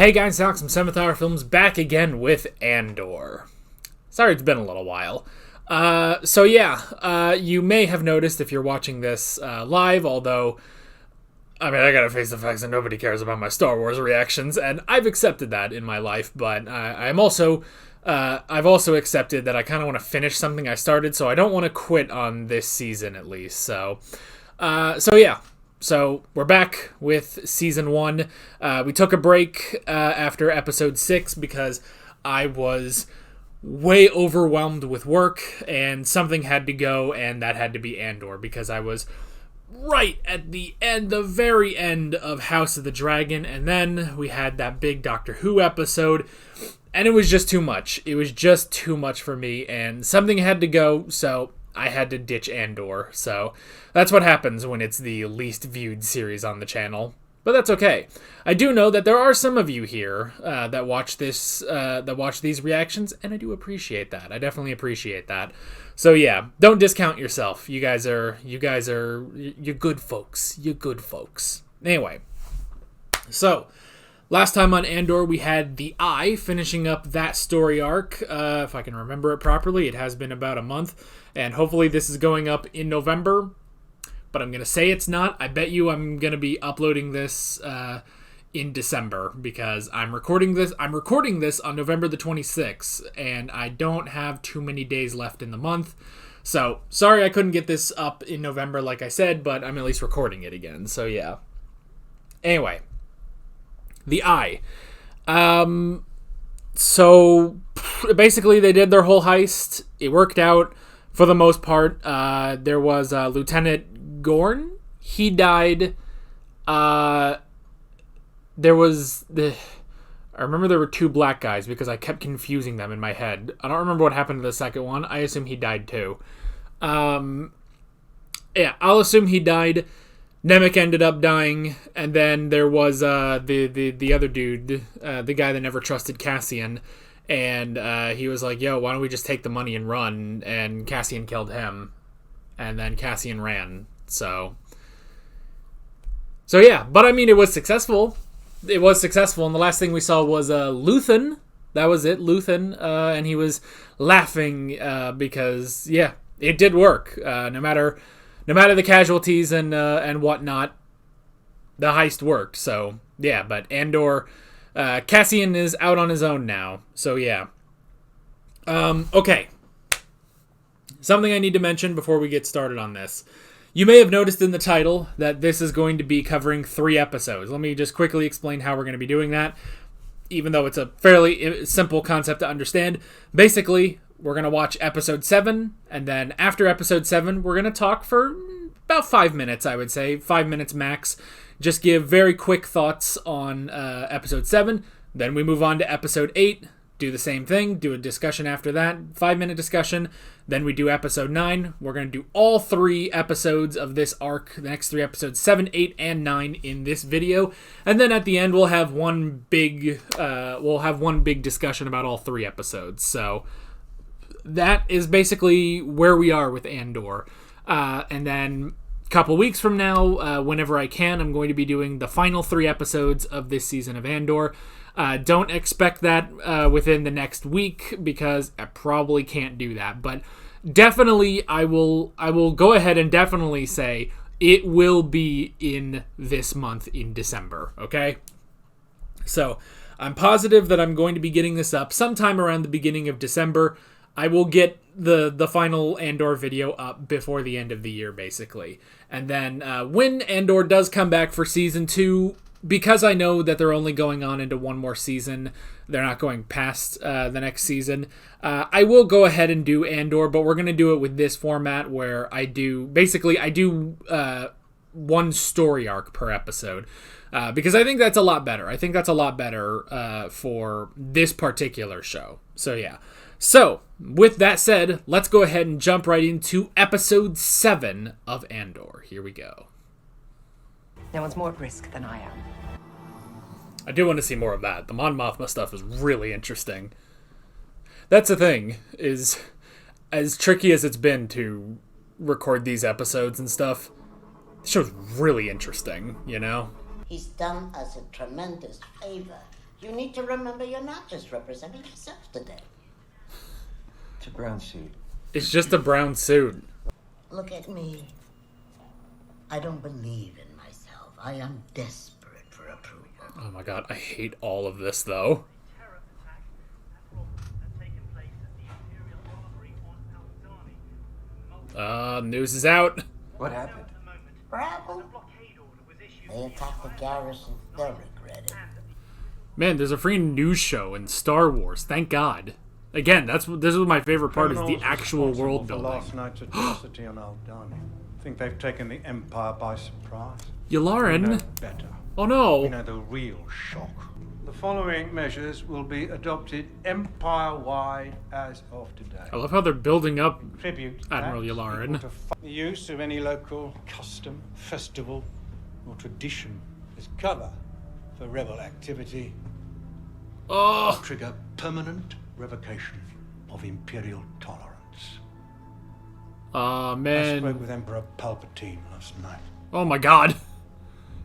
Hey guys, Alex from 7th Hour Films back again with Andor. Sorry it's been a little while. You may have noticed if you're watching this live, although, I gotta face the facts that nobody cares about my Star Wars reactions, and I've accepted that in my life, but I've also accepted that I kind of want to finish something I started, so I don't want to quit on this season at least, So we're back with Season 1. We took a break after Episode 6 because I was way overwhelmed with work and something had to go, and that had to be Andor because I was right at the very end of House of the Dragon, and then we had that big Doctor Who episode, and it was just too much. It was just too much for me, and something had to go, so I had to ditch Andor. So that's what happens when it's the least viewed series on the channel. But that's okay. I do know that there are some of you here that watch these reactions, and I do appreciate that. I definitely appreciate that. So yeah, don't discount yourself. You guys are you're good folks. You're good folks. Anyway, so last time on Andor, we had the Eye finishing up that story arc. If I can remember it properly, it has been about a month, and hopefully this is going up in November. But I'm going to say it's not. I bet you I'm going to be uploading this in December because I'm recording this on November the 26th, and I don't have too many days left in the month. So, sorry I couldn't get this up in November like I said, but I'm at least recording it again. So, yeah. Anyway, the Eye. So, basically they did their whole heist. It worked out for the most part. There was Lieutenant Gorn. He died. I remember there were two black guys because I kept confusing them in my head. I don't remember what happened to the second one. I assume he died too. I'll assume he died. Nemec ended up dying, and then there was the other dude, the guy that never trusted Cassian, and he was like, "Yo, why don't we just take the money and run?" And Cassian killed him, and then Cassian ran. So yeah, but it was successful. It was successful, and the last thing we saw was Luthen. That was it, Luthen, and he was laughing because yeah, it did work. No matter the casualties and whatnot, the heist worked. So yeah, but Andor, Cassian is out on his own now. So yeah. Okay. Something I need to mention before we get started on this. You may have noticed in the title that this is going to be covering 3 episodes. Let me just quickly explain how we're going to be doing that, even though it's a fairly simple concept to understand. Basically, we're going to watch episode 7, and then after episode 7, we're going to talk for about 5 minutes, I would say. 5 minutes max. Just give very quick thoughts on episode 7. Then we move on to episode 8. Do the same thing. Do a discussion after that. 5-minute discussion. Then we do episode 9. We're going to do all 3 episodes of this arc. The next 3 episodes, 7, 8, and 9 in this video. And then at the end, we'll have one big discussion about all 3 episodes. So that is basically where we are with Andor. And then a couple weeks from now, whenever I can, I'm going to be doing the final 3 episodes of this season of Andor. Don't expect that within the next week because I probably can't do that. But definitely, I will go ahead and definitely say it will be in this month in December. Okay, so I'm positive that I'm going to be getting this up sometime around the beginning of December. I will get the final Andor video up before the end of the year, basically. And then when Andor does come back for season 2. Because I know that they're only going on into one more season, they're not going past the next season, I will go ahead and do Andor, but we're going to do it with this format where I do one story arc per episode, because I think that's a lot better. I think that's a lot better for this particular show. So yeah. So, with that said, let's go ahead and jump right into episode 7 of Andor. Here we go. No one's more at risk than I am. I do want to see more of that. The Mon Mothma stuff is really interesting. That's the thing, is as tricky as it's been to record these episodes and stuff, show's really interesting, you know? He's done us a tremendous favor, You need to remember you're not just representing yourself today. It's a brown suit. It's just a brown suit. Look at me. I don't believe in myself. I am desperate for approval. Oh my god, I hate all of this though. News is out. What happened? Bravo. They attacked the garrison. They'll regret it. Man, there's a free news show in Star Wars. Thank God. Again, this is my favorite part, is the actual world building. Last night's atrocity on Aldani. I think they've taken the Empire by surprise. Yularen. We know better. Oh no. We know the real shock. The following measures will be adopted empire-wide as of today. I love how they're building up Tribute Admiral tax Yularen. equal to the use of any local custom, festival, or tradition as cover for rebel activity Oh, trigger permanent revocation of imperial tolerance. oh I spoke man. with Emperor Palpatine last night. Oh my god.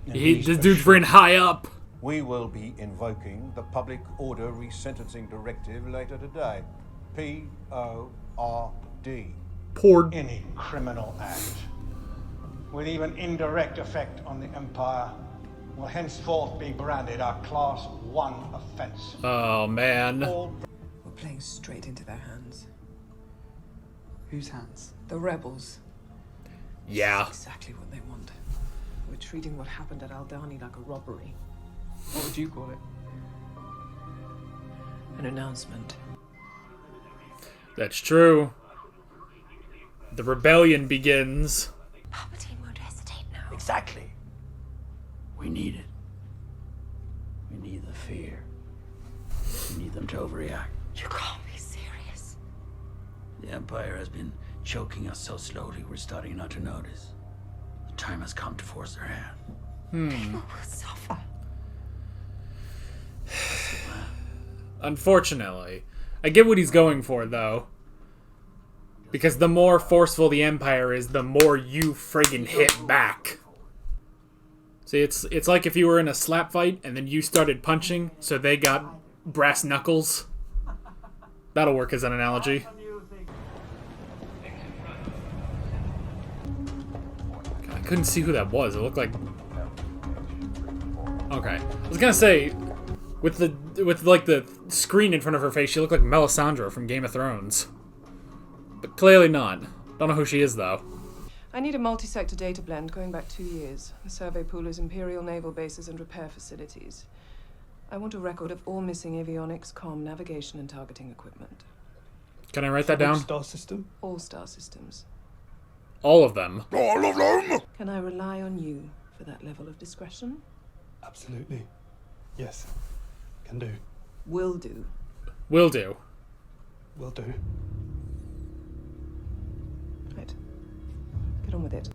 And This he's dude's assured freaking high up. We will be invoking the Public Order Resentencing Directive later today. P-O-R-D. Poor. any criminal act with even indirect effect on the Empire will henceforth be branded a Class 1 offense. Oh man. All We're playing straight into their hands. Whose hands? The rebels. Yeah. Exactly what they want. We're treating what happened at Aldani like a robbery. What would you call it? An announcement. That's true. The rebellion begins. Palpatine won't hesitate now. Exactly. We need it. We need the fear. We need them to overreact. You can't be serious. The Empire has been choking us so slowly we're starting not to notice. The time has come to force their hand. People will suffer. Unfortunately. I get what he's going for, though. Because the more forceful the Empire is, the more you friggin' hit back. See, it's like if you were in a slap fight, and then you started punching, so they got brass knuckles. That'll work as an analogy. I couldn't see who that was. It looked like... Okay. I was gonna say... With the screen in front of her face, she looked like Melisandre from Game of Thrones. But clearly not. Don't know who she is, though. I need a multi-sector data blend going back 2 years. The survey pool is Imperial naval bases and repair facilities. I want a record of all missing avionics, comm, navigation, and targeting equipment. Can I write that down? Star system? All star systems. All of them. Can I rely on you for that level of discretion? Absolutely. Yes. Can do. Will do. Will do. Will do. Right. Get on with it.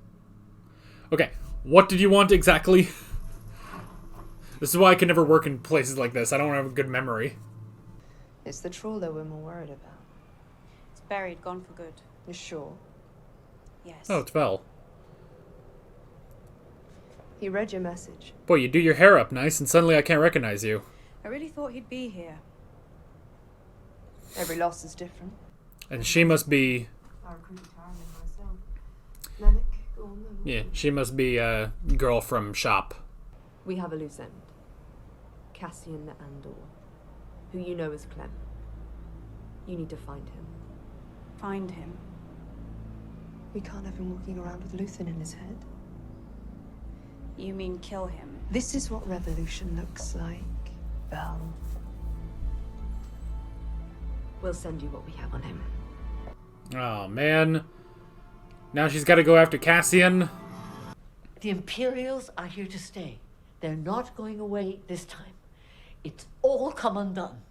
Okay, what did you want exactly? This is why I can never work in places like this. I don't have a good memory. It's the trawler we're more worried about. It's buried, gone for good. You sure? Yes. Oh, it's Vel. He read your message. Boy, you do your hair up nice, and suddenly I can't recognize you. I really thought he'd be here. Every loss is different. And she must be... I recruited Taryn myself. Manic, go on then. Yeah, she must be a girl from shop. We have a loose end. Cassian Andor, who you know as Clem. You need to find him. Find him. We can't have him walking around with Luthen in his head. You mean kill him? This is what revolution looks like, Val. We'll send you what we have on him. Oh, man. Now she's got to go after Cassian. The Imperials are here to stay. They're not going away this time. It's all come undone.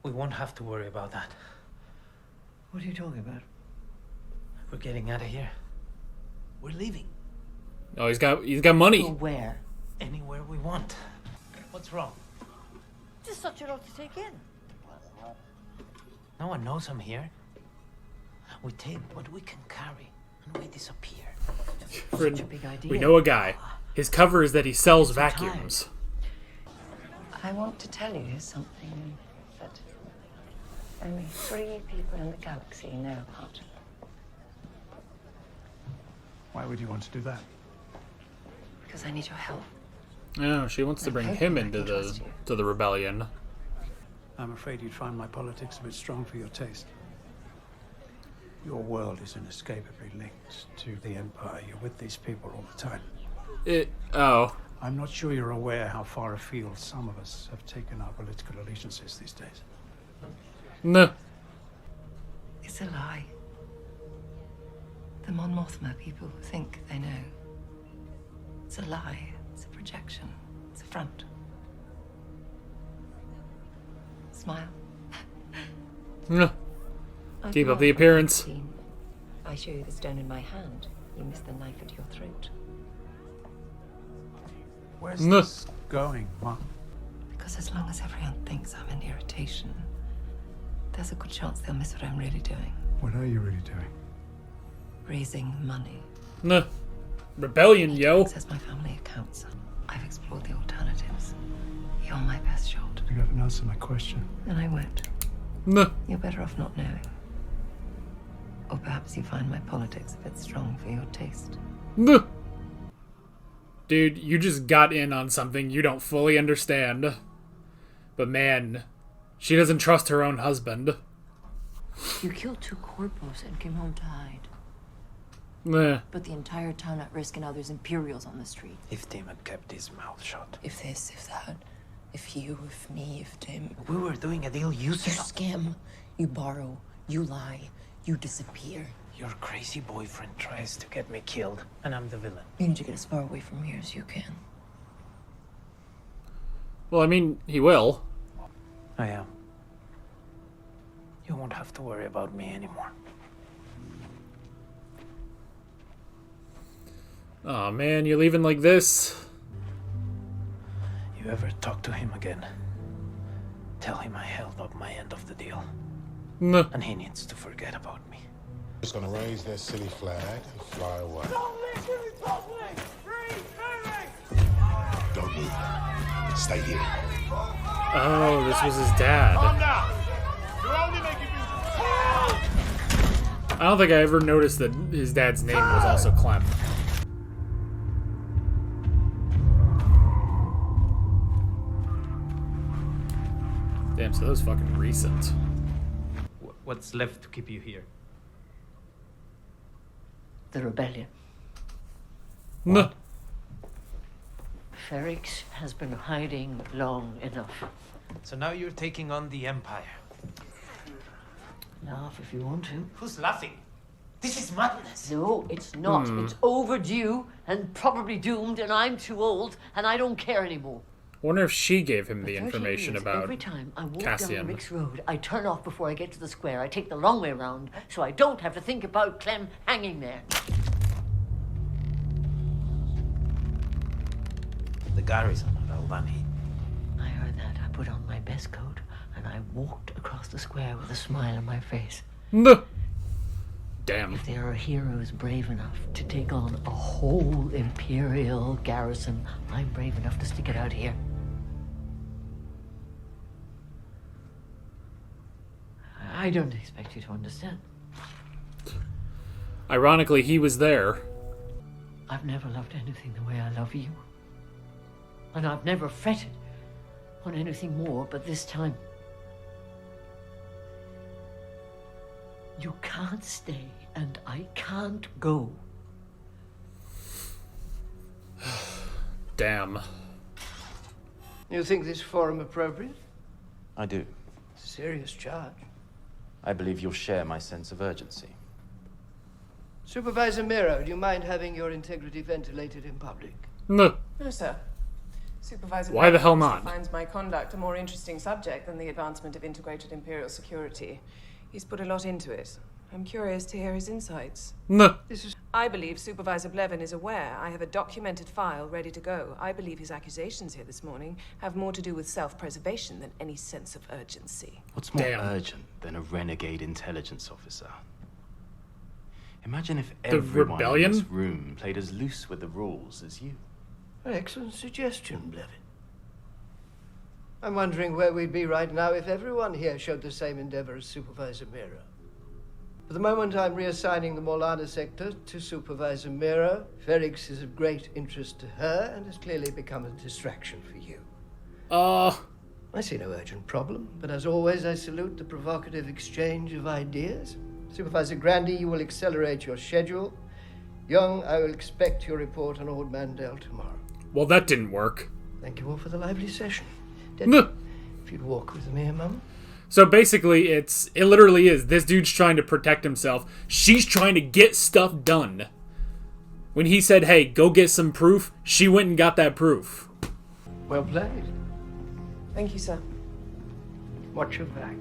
We won't have to worry about that. What are you talking about? We're getting out of here. We're leaving. Oh, he's got money. Where? Anywhere we want. What's wrong? There's such a lot to take in. No one knows I'm here. We take what we can carry and we disappear. Such a big idea. We know a guy. His cover is that he sells vacuums. I want to tell you something that only 3 people in the galaxy know about. Why would you want to do that? Because I need your help. Oh, she wants to bring him into the rebellion. I'm afraid you'd find my politics a bit strong for your taste. Your world is inescapably linked to the Empire. You're with these people all the time. Oh. I'm not sure you're aware how far afield some of us have taken our political allegiances these days. No. It's a lie. The Mon Mothma people think they know. It's a lie. It's a projection. It's a front. Smile. No. Keep up the appearance. I show you the stone in my hand. You miss the knife at your throat. Where's this going, Mom? Because as long as everyone thinks I'm an irritation, there's a good chance they'll miss what I'm really doing. What are you really doing? Raising money. No. Rebellion, yo. Says my family accounts. I've explored the alternatives. You're my best shot. You haven't answered my question. Then I won't. No. You're better off not knowing. Or perhaps you find my politics a bit strong for your taste. No. Dude, you just got in on something you don't fully understand. But man, she doesn't trust her own husband. You killed 2 corpos and came home to hide. Meh. Put the entire town at risk and now there's Imperials on the street. If Tim had kept his mouth shut. If this, if that, if you, if me, if Tim. We were doing a deal, you You scam, you borrow, you lie, you disappear. Your crazy boyfriend tries to get me killed, and I'm the villain. You need to get as far away from here as you can. Well, I mean, he will. I am. You won't have to worry about me anymore. Aw, man, you're leaving like this? You ever talk to him again, tell him I held up my end of the deal. No. And he needs to forget about me. Just gonna raise their silly flag and fly away. Don't move. Stay here. Oh, this was his dad. I don't think I ever noticed that his dad's name was also Clem. Damn, so that was fucking recent. What's left to keep you here? The rebellion. No. Serkis has been hiding long enough. So now you're taking on the Empire. Laugh if you want to. Who's laughing? This is madness. No, it's not. It's overdue and probably doomed, and I'm too old, and I don't care anymore. Wonder if she gave him the 30 information years, about every time I walk Cassian. down Rick's Road, I turn off before I get to the square. I take the long way round, so I don't have to think about Clem hanging there. The garrison of Albany. I heard that. I put on my best coat, and I walked across the square with a smile on my face. No. Damn. If there are heroes brave enough to take on a whole Imperial garrison, I'm brave enough to stick it out here. I don't expect you to understand. Ironically, he was there. I've never loved anything the way I love you. And I've never fretted on anything more, but this time. You can't stay, and I can't go. Damn. You think this forum appropriate? I do. Serious charge. I believe you'll share my sense of urgency. Supervisor Miro, do you mind having your integrity ventilated in public? No. No, sir. Supervisor Why the hell Levin not? finds my conduct a more interesting subject than the advancement of integrated Imperial security. He's put a lot into it. I'm curious to hear his insights. No. I believe Supervisor Blevin is aware. I have a documented file ready to go. I believe his accusations here this morning have more to do with self-preservation than any sense of urgency. What's more urgent than a renegade intelligence officer? Imagine if everyone in this room played as loose with the rules as you. Excellent suggestion, Blevin. I'm wondering where we'd be right now if everyone here showed the same endeavor as Supervisor Mira. For the moment, I'm reassigning the Morlana sector to Supervisor Mira. Ferrix is of great interest to her and has clearly become a distraction for you. I see no urgent problem, but as always, I salute the provocative exchange of ideas. Supervisor Grandy, you will accelerate your schedule. Young, I will expect your report on Old Mandel tomorrow. Well, that didn't work. Thank you all for the lively session. If you'd walk with me a moment. So basically, it literally is. This dude's trying to protect himself. She's trying to get stuff done. When he said, hey, go get some proof, she went and got that proof. Well played. Thank you, sir. Watch your back.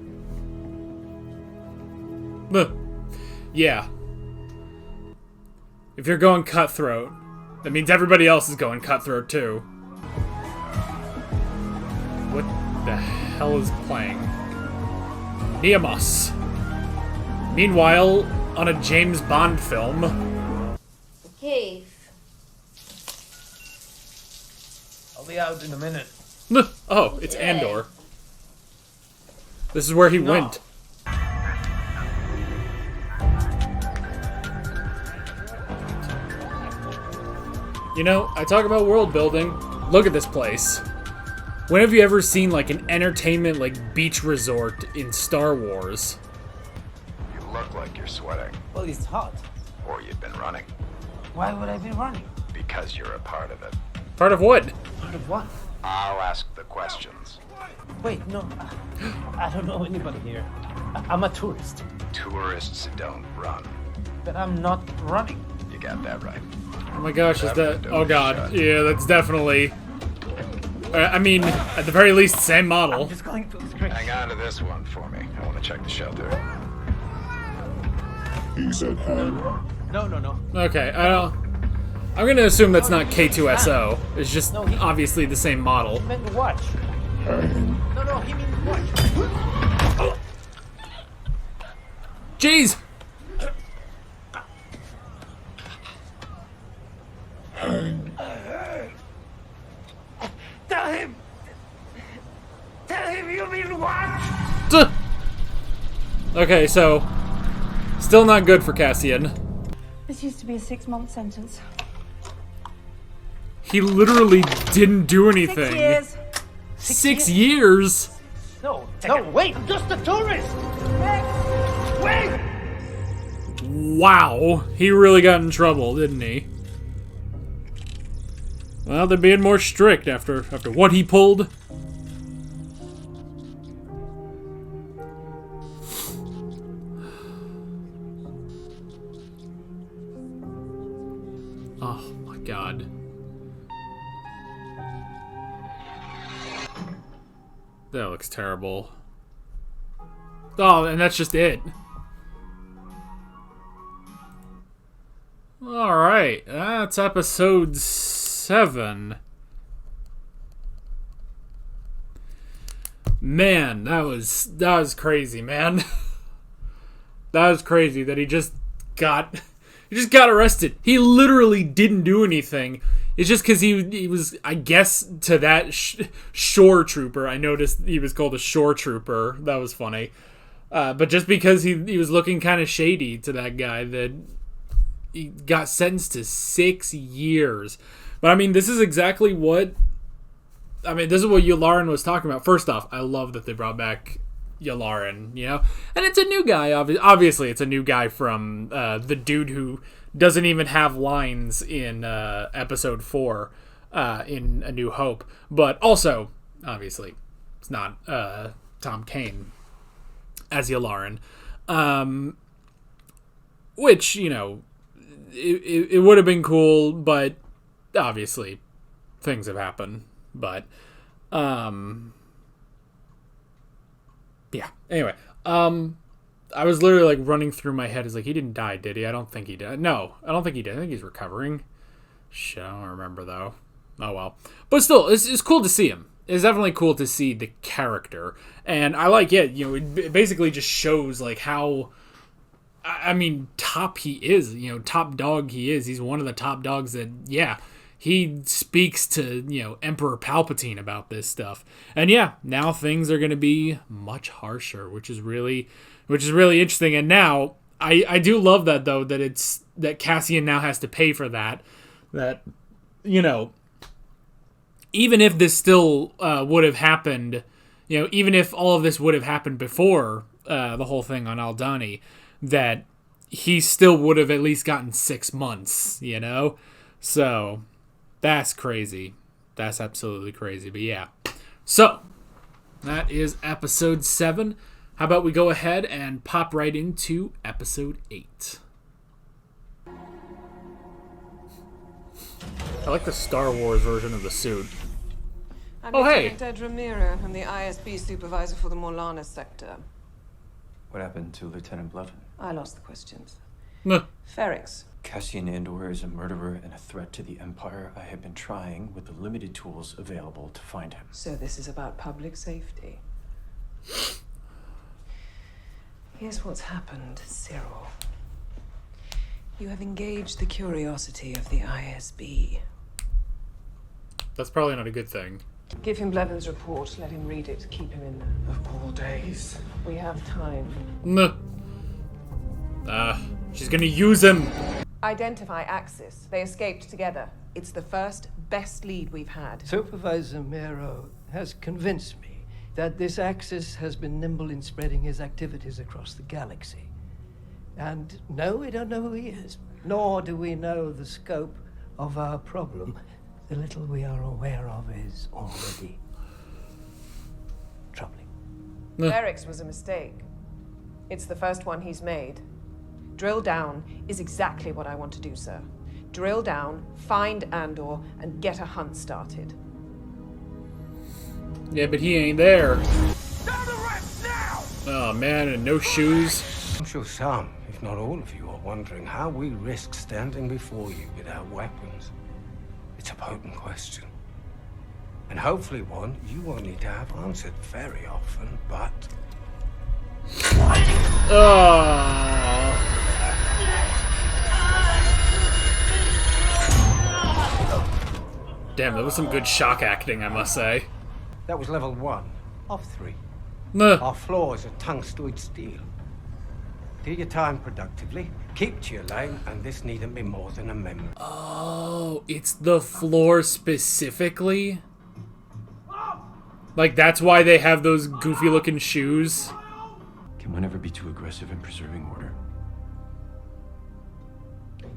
Yeah. If you're going cutthroat, that means everybody else is going cutthroat too. What the hell is playing? Niamos. Meanwhile, on a James Bond film. The cave. I'll be out in a minute. Oh, it's Andor. This is where he went. You know, I talk about world building. Look at this place. When have you ever seen like an entertainment like beach resort in Star Wars? You look like you're sweating. Well, it's hot. Or you've been running. Why would I be running? Because you're a part of it. Part of what? Part of what? I'll ask the questions. Wait, no. I don't know anybody here. I'm a tourist. Tourists don't run. But I'm not running. You got that right. Oh my gosh, is that... Oh god. Yeah, that's definitely... I mean, at the very least, same model. I'm just going to scratch. Hang on to this one for me. I want to check the shelter. He said hang. No. Okay, I'm gonna assume that's not K2SO. It's just obviously the same model. He meant to watch. Hang. No, he meant to watch. Jeez! Hang. Tell him you mean watch! Okay, so... Still not good for Cassian. This used to be a 6-month sentence. He literally didn't do anything. 6 years. 6 years? No, wait, I'm just a tourist! Wait! Wow, he really got in trouble, didn't he? Well, they're being more strict after what he pulled. Oh my god. That looks terrible. Oh, and that's just it. Alright, that's episode 7. Man, that was crazy, man. That was crazy that he just got arrested. He literally didn't do anything. It's just because he was, I guess, to that shore trooper. I noticed he was called a shore trooper. That was funny. But just because he was looking kind of shady to that guy, that he got sentenced to 6 years. But I mean, this is exactly what... I mean, this is what Yularen was talking about. First off, I love that they brought back Yularen, you know? And it's a new guy, obviously. It's a new guy from the dude who doesn't even have lines in episode 4 in A New Hope. But also, obviously, it's not Tom Kane as Yularen. Which, you know, it would have been cool, but obviously things have happened. But yeah, anyway, I was literally like running through my head. It's like, he didn't die, did he? I don't think he did. No, I don't think he did. I think he's recovering. Shit, I don't remember though. Oh well. But still, it's cool to see him. It's definitely cool to see the character. And I like it, you know, it basically just shows like how, I mean, top he is, you know, top dog he is. He's one of the top dogs that, yeah, he speaks to, Emperor Palpatine about this stuff. And yeah, now things are going to be much harsher, which is really interesting. And now I do love that, though, that Cassian now has to pay for that. That, even if this still would have happened, even if all of this would have happened before the whole thing on Aldhani, that he still would have at least gotten 6 months, So, that's crazy. That's absolutely crazy. But yeah. So, that is episode 7. How about we go ahead and pop right into episode 8. I like the Star Wars version of the suit. I'm hey! Lieutenant Ed Ramiro. I'm the ISB supervisor for the Morlana sector. What happened to Lieutenant Blevin? I lost the questions. No. Ferrix. Cassian Andor is a murderer and a threat to the Empire. I have been trying with the limited tools available to find him. So this is about public safety. Here's what's happened, Cyril. You have engaged the curiosity of the ISB. That's probably not a good thing. Give him Blevin's report. Let him read it. Keep him in there. Of all days. We have time. No. She's gonna use him. Identify Axis. They escaped together. It's the first, best lead we've had. Supervisor Mero has convinced me that this Axis has been nimble in spreading his activities across the galaxy. And no, we don't know who he is, nor do we know the scope of our problem. The little we are aware of is already troubling. Ferrix was a mistake. It's the first one he's made. Drill down is exactly what I want to do, sir. Drill down, find Andor, and get a hunt started. Yeah, but he ain't there. Oh man, and no shoes. I'm sure some, if not all of you, are wondering how we risk standing before you without weapons. It's a potent question. And hopefully one you won't need to have answered very often, but... Damn, that was some good shock acting, I must say. That was level 1 of 3. No. Our floors are tungstoid steel. Do your time productively, keep to your lane, and this needn't be more than a memory. Oh, it's the floor specifically? Like, that's why they have those goofy-looking shoes? Can one ever be too aggressive in preserving order?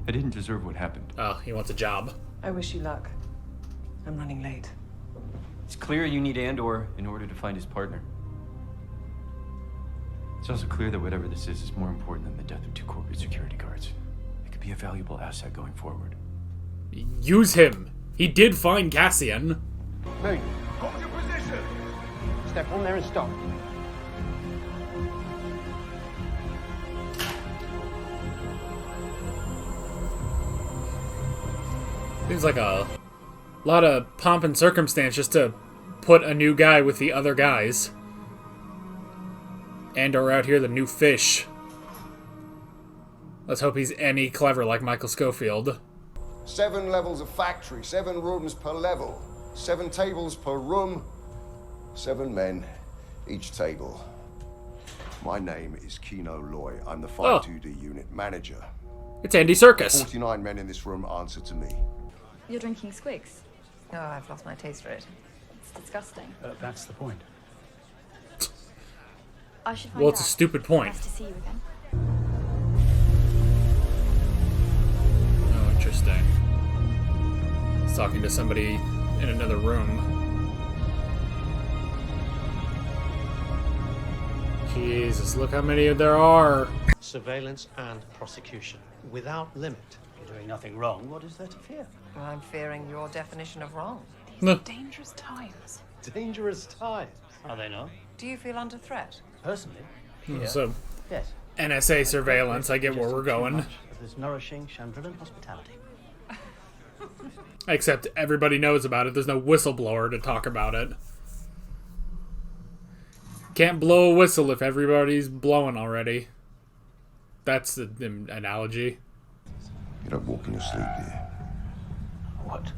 I didn't deserve what happened. Oh, he wants a job. I wish you luck. I'm running late. It's clear you need Andor in order to find his partner. It's also clear that whatever this is more important than the death of 2 corporate security guards. It could be a valuable asset going forward. Use him. He did find Cassian. Hey, hold your position. Step on there and stop. Seems like a lot of pomp and circumstance just to put a new guy with the other guys. Andor out here, the new fish. Let's hope he's any clever like Michael Scofield. 7 levels of factory, 7 rooms per level, 7 tables per room, 7 men, each table. My name is Kino Loy. I'm the 5-2D unit manager. It's Andy Serkis. 49 men in this room answer to me. You're drinking Squigs? Oh, I've lost my taste for it. It's disgusting. That's the point. I should find Well, out. it's a stupid point. Nice to see you again. Oh, interesting. He's talking to somebody in another room. Jesus, look how many there are. Surveillance and prosecution, without limit. You're doing nothing wrong. What is there to fear? Well, I'm fearing your definition of wrong. No. Dangerous times. Dangerous times. Are they not? Do you feel under threat? Personally? So, Yes. NSA surveillance, I get where we're going. Of this nourishing Chandrilan hospitality. Except everybody knows about it. There's no whistleblower to talk about it. Can't blow a whistle if everybody's blowing already. That's the analogy. You don't walk in your sleep, do you? What?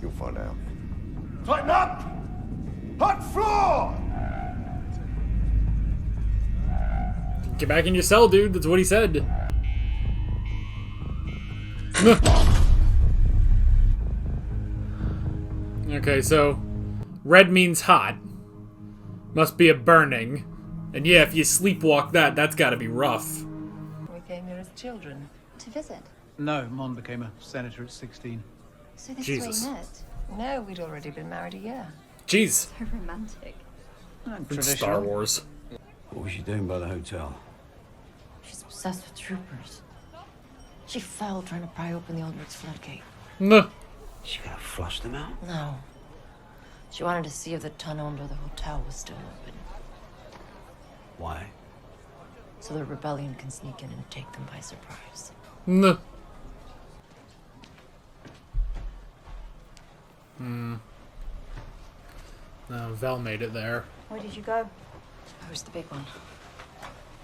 You'll find out. Tighten up! Hot floor! Get back in your cell, dude. That's what he said. Okay, so red means hot. Must be a burning. And yeah, if you sleepwalk that's gotta be rough. We came here as children. To visit. No, Mon became a senator at 16. So this Jesus. is where you met. No, we'd already been married a year. Jeez. So romantic. And Star Wars. What was she doing by the hotel? She's obsessed with troopers. She fell trying to pry open the Aldrich's floodgate. No. She gonna flush them out? No. She wanted to see if the tunnel under the hotel was still open. Why? So the rebellion can sneak in and take them by surprise. No. No, Vel made it there. Where did you go? Who's the big one?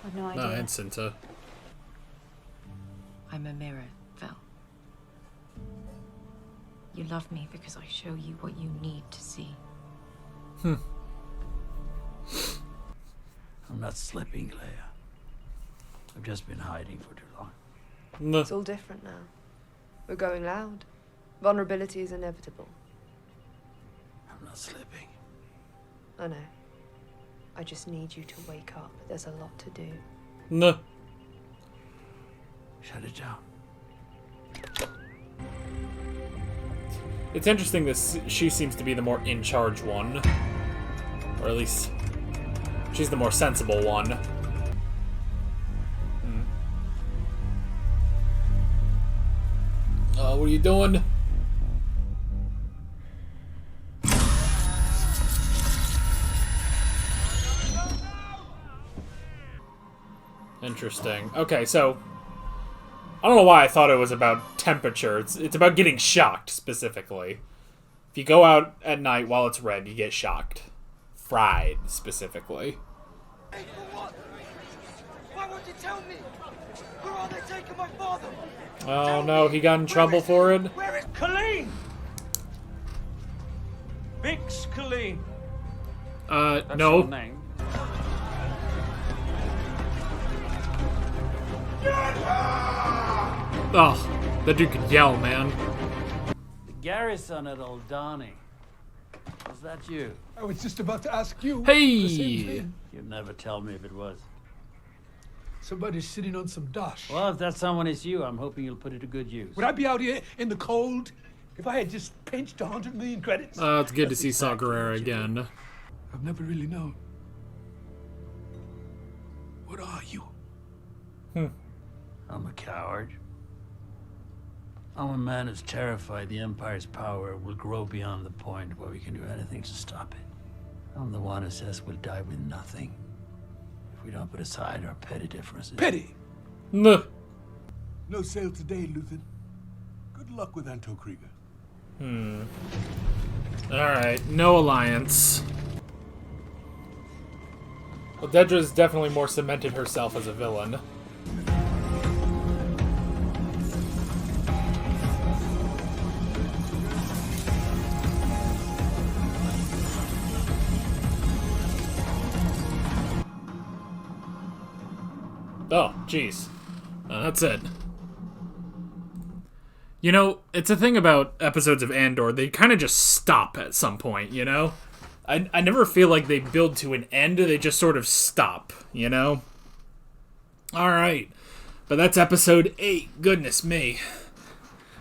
I've no No, idea. it's Cinta. I'm a mirror, Val. You love me because I show you what you need to see. I'm not slipping, Leia. I've just been hiding for too long. No. It's all different now. We're going loud. Vulnerability is inevitable. I'm not slipping. I know. I just need you to wake up. There's a lot to do. No. Shut it down. It's interesting that she seems to be the more in charge one. Or at least, she's the more sensible one. What are you doing? Interesting. Okay, so I don't know why I thought it was about temperature. It's about getting shocked, specifically. If you go out at night while it's red, you get shocked. Fried, specifically. Hey, for what? Why won't you tell me? Where are they taking my father? Oh no, he got in trouble for it? Where is Colleen? Vix Colleen. No. Name. Oh, that dude could yell, man. The garrison at Aldani. Was that you? I was just about to ask you. Hey! The same thing. You'd never tell me if it was. Somebody's sitting on some dosh. Well, if that someone is you, I'm hoping you'll put it to good use. Would I be out here in the cold if I had just pinched 100 million credits? It's good to see Saw Gerrera again. I've never really known. What are you? I'm a coward. I'm a man who's terrified the Empire's power will grow beyond the point where we can do anything to stop it. I'm the one who says we'll die with nothing if we don't put aside our petty differences. Petty? No. No sale today, Luthen. Good luck with Anto Krieger. Alright, no alliance. Well, Dedra's definitely more cemented herself as a villain. Oh, jeez. That's it. You know, it's a thing about episodes of Andor, they kind of just stop at some point, you know? I never feel like they build to an end, they just sort of stop, you know? Alright. But that's episode 8, goodness me.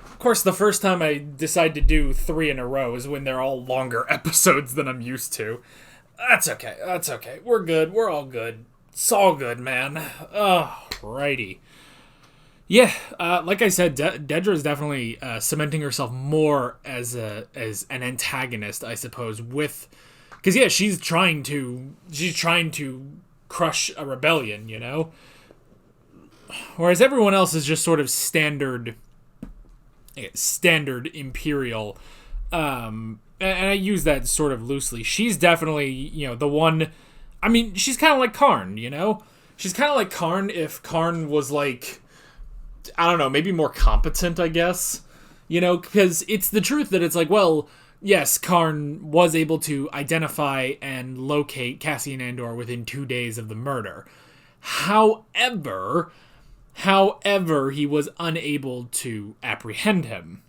Of course, the first time I decide to do 3 in a row is when they're all longer episodes than I'm used to. That's okay, that's okay. We're good, we're all good. It's all good, man. Oh, righty. Yeah, like I said, Dedra is definitely cementing herself more as an antagonist, I suppose. Because yeah, she's trying to crush a rebellion, you know. Whereas everyone else is just sort of standard Imperial, and I use that sort of loosely. She's definitely, you know, the one. I mean, she's kind of like Karn, you know. She's kind of like Karn if Karn was like, I don't know, maybe more competent, I guess. You know, because it's the truth that it's like, well, yes, Karn was able to identify and locate Cassian Andor within 2 days of the murder. However, he was unable to apprehend him.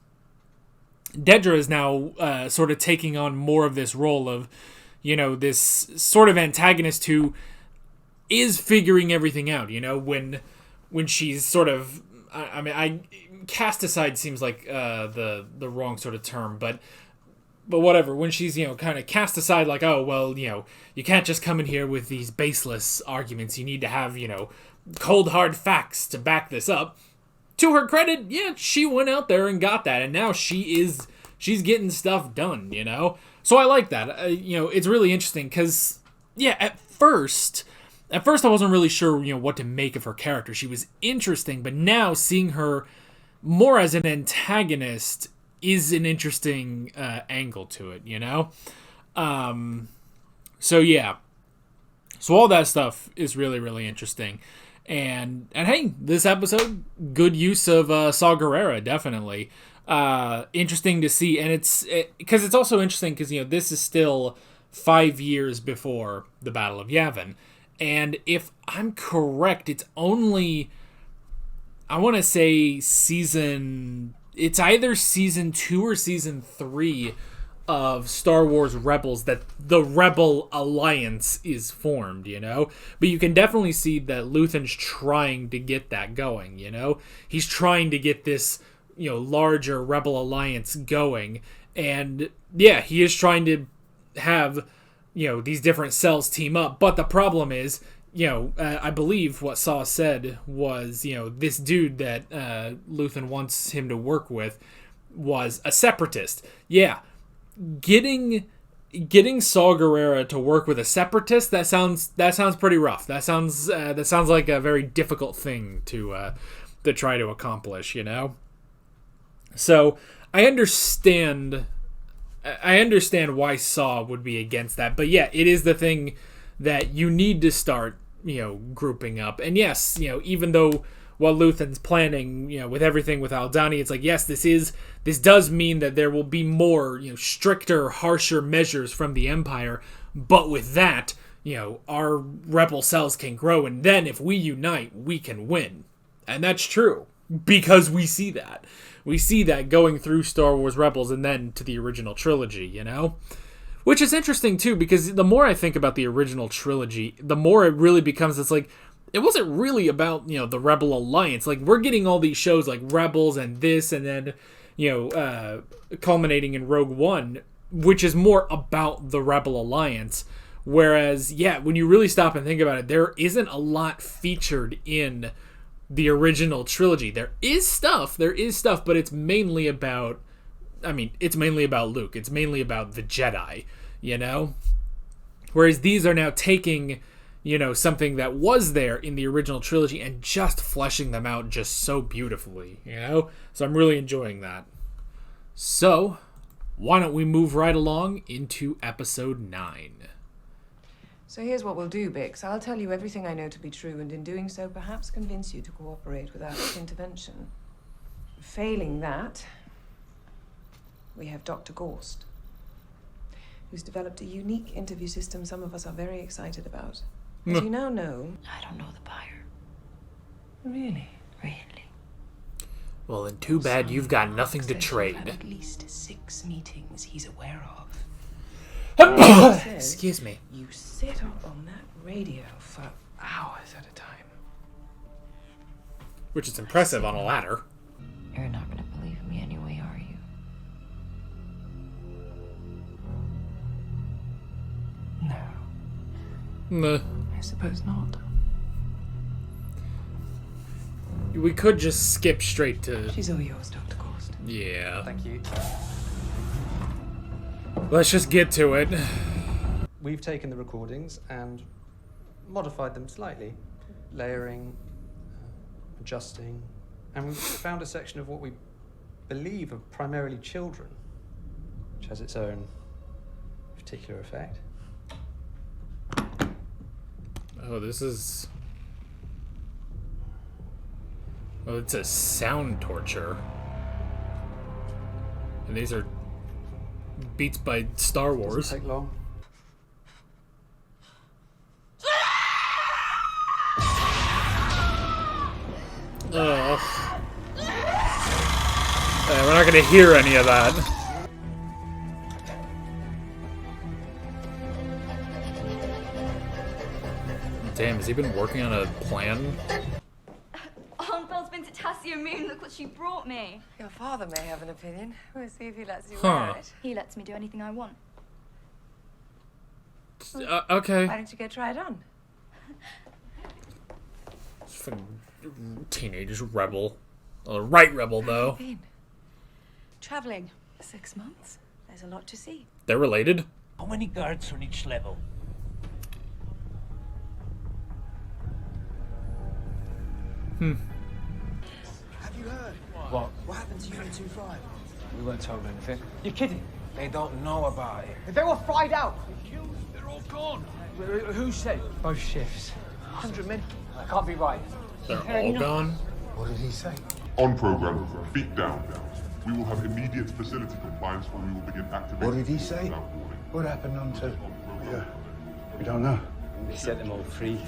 Dedra is now sort of taking on more of this role of, you know, this sort of antagonist who is figuring everything out, you know, when she's sort of, cast aside seems like the wrong sort of term, but whatever, when she's, you know, kind of cast aside, like, oh, well, you know, you can't just come in here with these baseless arguments, you need to have, you know, cold hard facts to back this up. To her credit, yeah, she went out there and got that, and now she's getting stuff done, you know? So I like that. You know, it's really interesting, because, yeah, at first I wasn't really sure, you know, what to make of her character. She was interesting, but now seeing her more as an antagonist is an interesting angle to it, you know? So, yeah. So all that stuff is really, really interesting. And hey, this episode, good use of Saw Gerrera, definitely. Interesting to see, and it's also interesting because, you know, this is still 5 years before the Battle of Yavin, and if I'm correct, it's only, I want to say it's either season 2 or season 3 of Star Wars Rebels that the Rebel Alliance is formed, you know? But you can definitely see that Luthen's trying to get that going, you know? He's trying to get this, you know, larger Rebel Alliance going. And, yeah, he is trying to have, you know, these different cells team up. But the problem is, you know, I believe what Saw said was, you know, this dude that Luthen wants him to work with was a separatist. Yeah. Getting Saw Gerrera to work with a separatist, that sounds pretty rough. That sounds like a very difficult thing to try to accomplish, you know? So I understand why Saw would be against that, but yeah, it is the thing that you need to start, you know, grouping up. And yes, you know, even though what Luthen's planning, you know, with everything with Aldhani, it's like, yes, this does mean that there will be more, you know, stricter, harsher measures from the Empire, but with that, you know, our rebel cells can grow, and then if we unite, we can win. And that's true, because we see that. We see that going through Star Wars Rebels and then to the original trilogy, you know? Which is interesting, too, because the more I think about the original trilogy, the more it really becomes, it's like, it wasn't really about, you know, the Rebel Alliance. Like, we're getting all these shows like Rebels and this, and then, you know, culminating in Rogue One, which is more about the Rebel Alliance. Whereas, yeah, when you really stop and think about it, there isn't a lot featured in the original trilogy. There is stuff, but it's mainly about, it's mainly about Luke. It's mainly about the Jedi, you know? Whereas these are now taking, you know, something that was there in the original trilogy and just fleshing them out just so beautifully, you know? So I'm really enjoying that. So, why don't we move right along into episode 9? So here's what we'll do, Bix. I'll tell you everything I know to be true, and in doing so, perhaps convince you to cooperate without intervention. Failing that, we have Dr. Gorst, who's developed a unique interview system some of us are very excited about. As you now know... I don't know the buyer. Really? Really? Well, then too bad you've got nothing to trade. At least 6 meetings he's aware of. Excuse me. You sit up on that radio for hours at a time. Which is impressive on a ladder. You're not going to believe me anyway, are you? No. I suppose not. We could just skip straight to... She's all yours, Dr. Gorst. Yeah. Thank you. Let's just get to it. We've taken the recordings and modified them slightly, layering, adjusting, and we've found a section of what we believe are primarily children, which has its own particular effect. Oh, this is... Oh, it's a sound torture. And these are beats by Star Wars. Doesn't take long. Ugh. We're not gonna hear any of that. Damn, has he been working on a plan? Aunt Belle's been to Tassia Moon. Look what she brought me. Your father may have an opinion. We'll see if he lets you Huh. wear it. He lets me do anything I want. Okay. Why don't you go try it on? Teenage rebel. Right rebel, though. Been traveling 6 months. There's a lot to see. They're related? How many guards on each level? Hmm. Have you heard? What? What happened to Unit 25? We weren't told anything. You're kidding? They don't know about it. They were fried out. They're all gone. Who said? Both shifts. 100 men. That can't be right. They're all gone? What did he say? On program, feet down. We will have immediate facility compliance or we will begin activating. What did he say? What happened on to... Yeah, we don't know. We set them all free.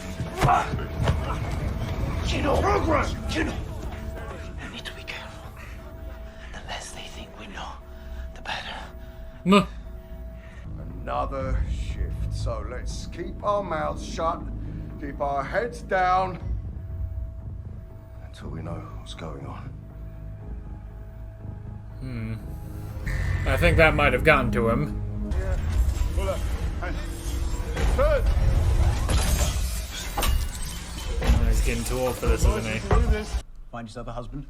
Chino! Program! Chino! We need to be careful. The less they think we know, the better. Another shift. So let's keep our mouths shut, keep our heads down, until we know what's going on. I think that might have gotten to him. He's getting too old for this, isn't he? Find yourself a husband?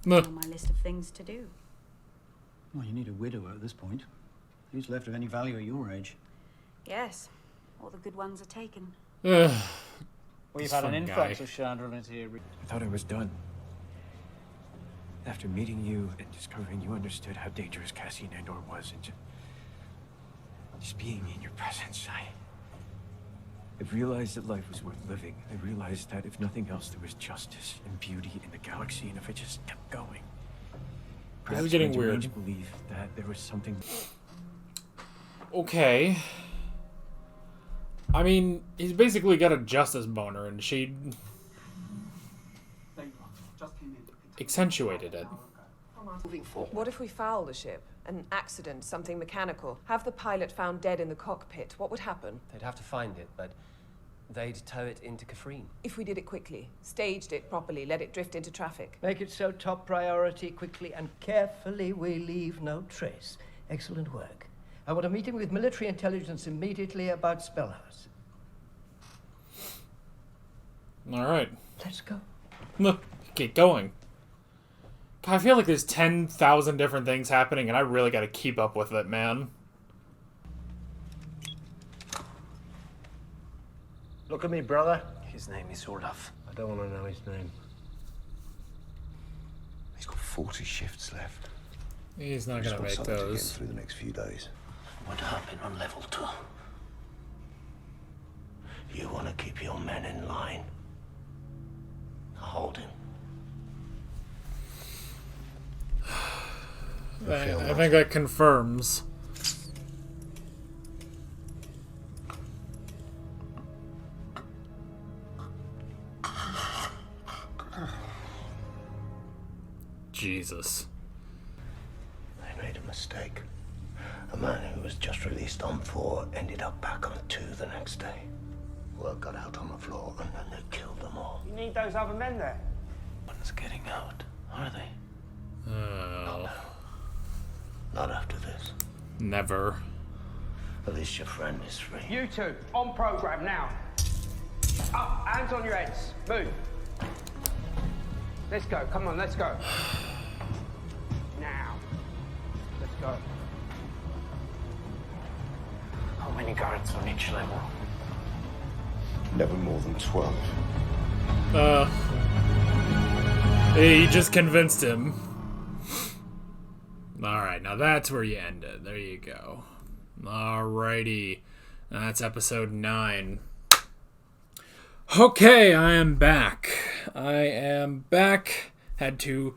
On my list of things to do. Well, you need a widower at this point. Who's left of any value at your age? Yes. All the good ones are taken. We've This had an fun influx guy. of Chandrillans here. I thought I was done. After meeting you and discovering you understood how dangerous Cassian Andor was, and just being in your presence, I realized that life was worth living. I realized that if nothing else, there was justice and beauty in the galaxy, and if it just kept going. This is getting made your weird. mind believe that there was something. Okay. I mean, he's basically got a justice boner, and she accentuated it. What if we foul the ship? An accident, something mechanical. Have the pilot found dead in the cockpit. What would happen? They'd have to find it, but they'd tow it into Kafrine. If we did it quickly, staged it properly, let it drift into traffic. Make it so top priority, quickly and carefully we leave no trace. Excellent work. I want a meeting with military intelligence immediately about Spellhouse. Alright. Let's go. Get going. God, I feel like there's 10,000 different things happening, and I really gotta keep up with it, man. Look at me, brother. His name is Olaf. I don't want to know his name. He's got 40 shifts left. He's not He's gonna got make something to get those. through the next few days. What happened on level 2? You want to keep your men in line? Hold him. I think that confirms. Jesus. They made a mistake. A man who was just released on 4 ended up back on 2 the next day. Word got out on the floor and then they killed them all. You need those other men there. One's getting out, are they? Not after this. Never. At least your friend is free. You two, on program now. Up, hands on your heads. Move. Let's go. Come on, let's go. Now. Let's go. How many guards on each level? Never more than 12. He just convinced him. Alright, now that's where you end it. There you go. Alrighty. That's episode 9. Okay, I am back. Had to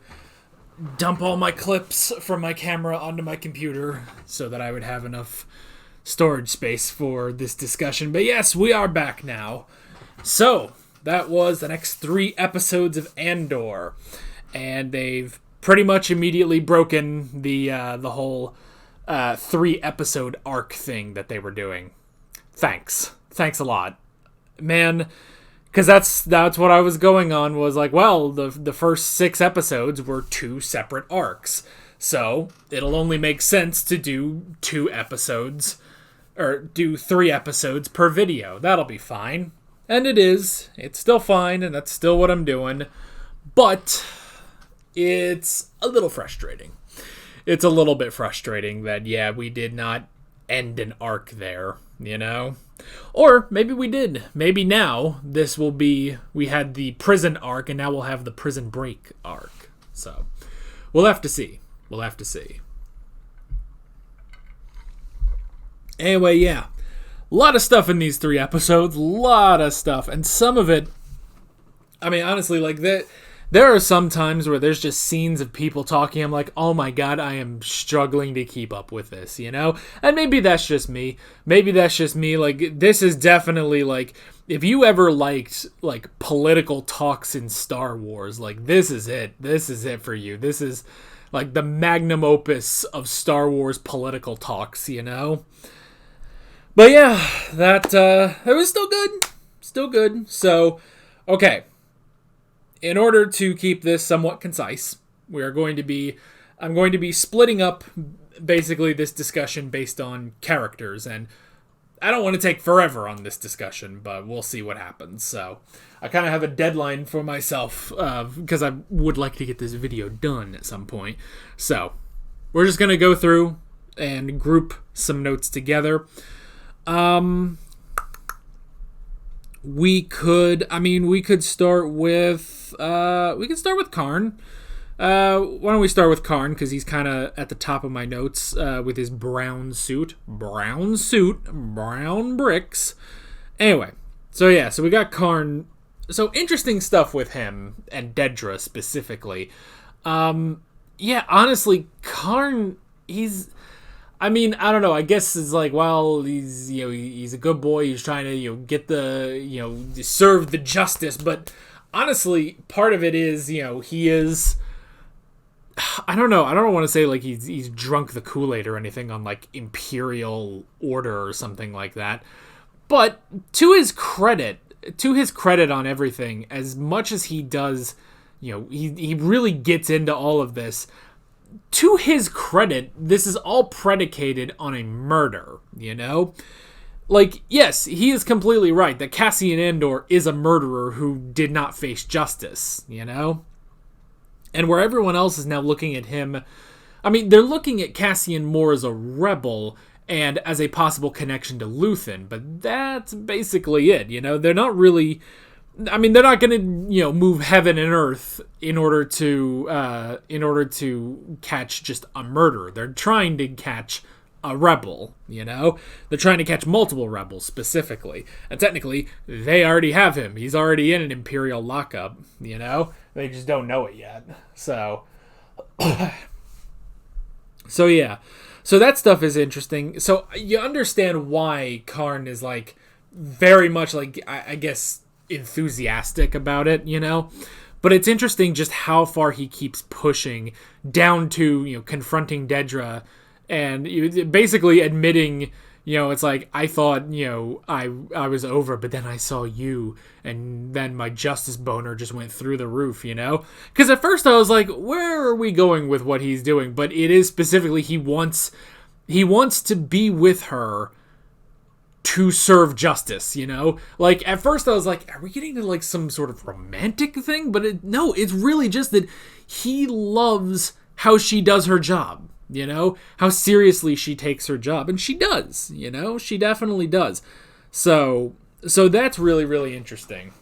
dump all my clips from my camera onto my computer so that I would have enough storage space for this discussion. But yes, we are back now. So, that was the next 3 episodes of Andor. And they've pretty much immediately broken the whole 3-episode arc thing that they were doing. Thanks a lot, man. Because that's what I was going on, was like, well, the first 6 episodes were 2 separate arcs, so it'll only make sense to do 2 episodes, or do 3 episodes per video. That'll be fine, and it is. It's still fine, and that's still what I'm doing, but it's a little frustrating. It's a little bit frustrating that, yeah, we did not end an arc there, you know? Or maybe we did. Maybe now this will be, we had the prison arc and now we'll have the prison break arc. So we'll have to see. We'll have to see. Anyway, yeah. A lot of stuff in these 3 episodes. A lot of stuff. And some of it, I mean, honestly, like that. There are some times where there's just scenes of people talking. I'm like, oh my god, I am struggling to keep up with this, you know? And maybe that's just me. Like, this is definitely, like, if you ever liked, like, political talks in Star Wars, like, this is it. This is it for you. This is, like, the magnum opus of Star Wars political talks, you know? But yeah, it was still good. Still good. So, okay. In order to keep this somewhat concise, I'm going to be splitting up basically this discussion based on characters, and I don't want to take forever on this discussion, but we'll see what happens. So I kind of have a deadline for myself because I would like to get this video done at some point. So we're just going to go through and group some notes together. We could start with Karn. Why don't we start with Karn, because he's kind of at the top of my notes with his brown suit, brown bricks. Anyway, so we got Karn. So interesting stuff with him and Dedra specifically. Yeah, honestly, Karn, I mean, I don't know. I guess it's like, well, he's a good boy. He's trying to, get serve the justice. But honestly, part of it is, he is. I don't know. I don't want to say like he's drunk the Kool-Aid or anything on like Imperial Order or something like that. But to his credit on everything, as much as he does, he really gets into all of this. To his credit, this is all predicated on a murder, Like, yes, he is completely right that Cassian Andor is a murderer who did not face justice, And where everyone else is now looking at him, I mean, they're looking at Cassian more as a rebel and as a possible connection to Luthen, but that's basically it, They're not really... I mean, they're not going to, move heaven and earth in order to catch just a murderer. They're trying to catch a rebel, They're trying to catch multiple rebels specifically. And technically, they already have him. He's already in an Imperial lockup, They just don't know it yet. So, yeah. So that stuff is interesting. So you understand why Karn is, like, very much, like, I guess... enthusiastic about it, but it's interesting just how far he keeps pushing down to, confronting Dedra and basically admitting, it's like, I thought, I was over, but then I saw you and then my justice boner just went through the roof, because at first I was like, where are we going with what he's doing? But it is specifically, he wants to be with her to serve justice, Like, at first I was like, are we getting to, like, some sort of romantic thing? But no, it's really just that he loves how she does her job, How seriously she takes her job. And she does, She definitely does. So that's really, really interesting.